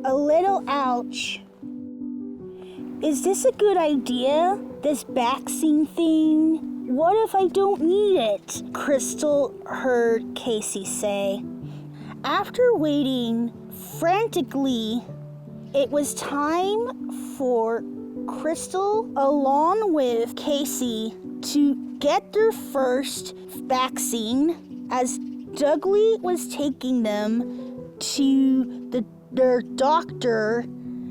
a little ouch. Is this a good idea? This vaccine thing? What if I don't need it? Crystal heard Casey say. After waiting frantically, it was time for Crystal, along with Casey, to get their first vaccine as Dudley was taking them to their doctor.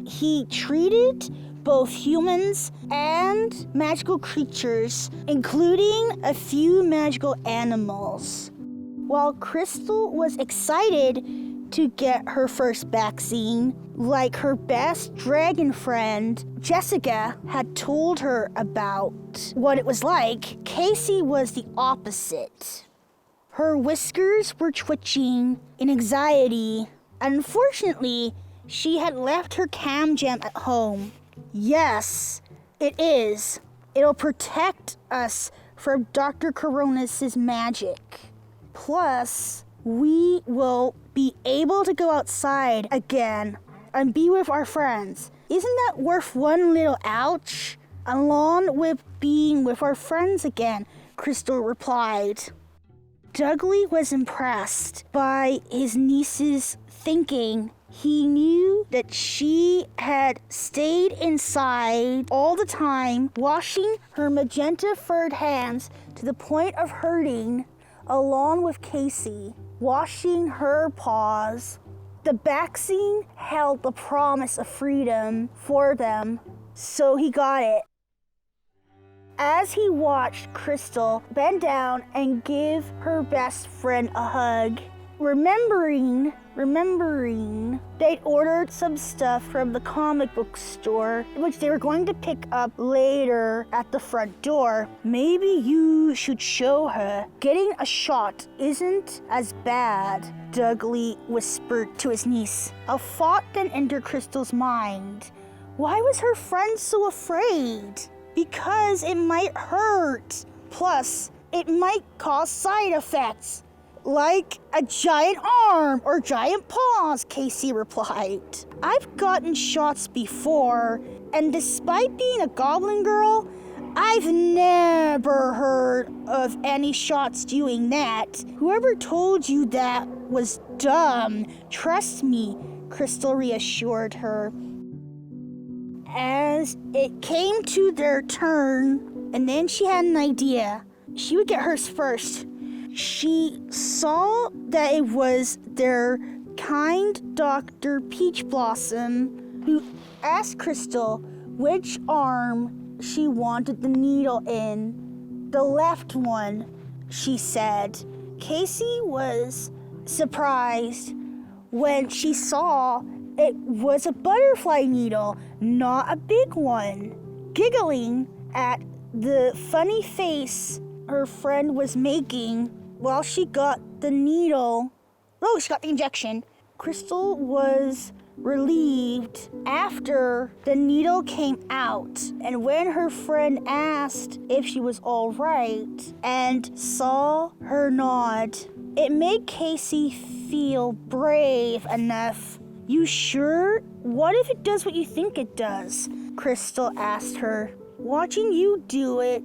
He treated both humans and magical creatures, including a few magical animals. While Crystal was excited to get her first vaccine, like her best dragon friend, Jessica, had told her about what it was like, Casey was the opposite. Her whiskers were twitching in anxiety. Unfortunately, she had left her cam jam at home. Yes, it is. It'll protect us from Dr. Coronis' magic. Plus, we will be able to go outside again and be with our friends. Isn't that worth one little ouch? Along with being with our friends again, Crystal replied. Dudley was impressed by his niece's thinking. He knew that she had stayed inside all the time, washing her magenta-furred hands to the point of hurting, along with Casey, washing her paws. The vaccine held the promise of freedom for them, so he got it. As he watched Crystal bend down and give her best friend a hug, remembering they'd ordered some stuff from the comic book store, which they were going to pick up later at the front door. Maybe you should show her. Getting a shot isn't as bad, Dudley whispered to his niece. A thought then entered Crystal's mind. Why was her friend so afraid? Because it might hurt. Plus, it might cause side effects. Like a giant arm or giant paws, Casey replied. I've gotten shots before, and despite being a goblin girl, I've never heard of any shots doing that. Whoever told you that was dumb. Trust me, Crystal reassured her. As it came to their turn, and then she had an idea. She would get hers first. She saw that it was their kind Dr. Peach Blossom who asked Crystal which arm she wanted the needle in. The left one, she said. Casey was surprised when she saw it was a butterfly needle, not a big one. Giggling at the funny face her friend was making while she got the needle. Oh, she got the injection. Crystal was relieved after the needle came out, and when her friend asked if she was all right and saw her nod, it made Casey feel brave enough. You sure? What if it does what you think it does? Crystal asked her. Watching you do it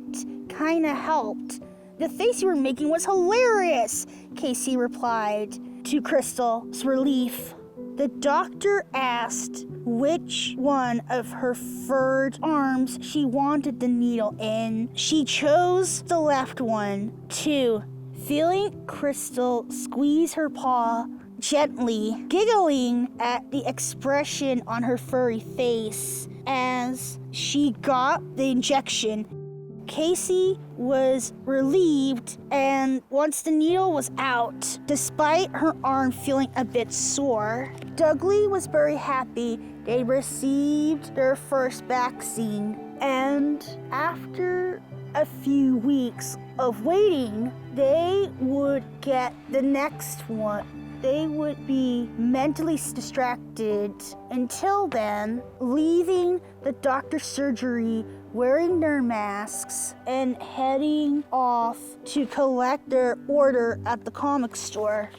kinda helped. The face you were making was hilarious, Casey replied to Crystal's relief. The doctor asked which one of her furred arms she wanted the needle in. She chose the left one, too, feeling Crystal squeeze her paw gently, giggling at the expression on her furry face as she got the injection. Casey was relieved, and once the needle was out, despite her arm feeling a bit sore, Dudley was very happy they received their first vaccine. And after a few weeks of waiting, they would get the next one. They would be mentally distracted until then, leaving the doctor's surgery, wearing their masks, and heading off to collect their order at the comic store.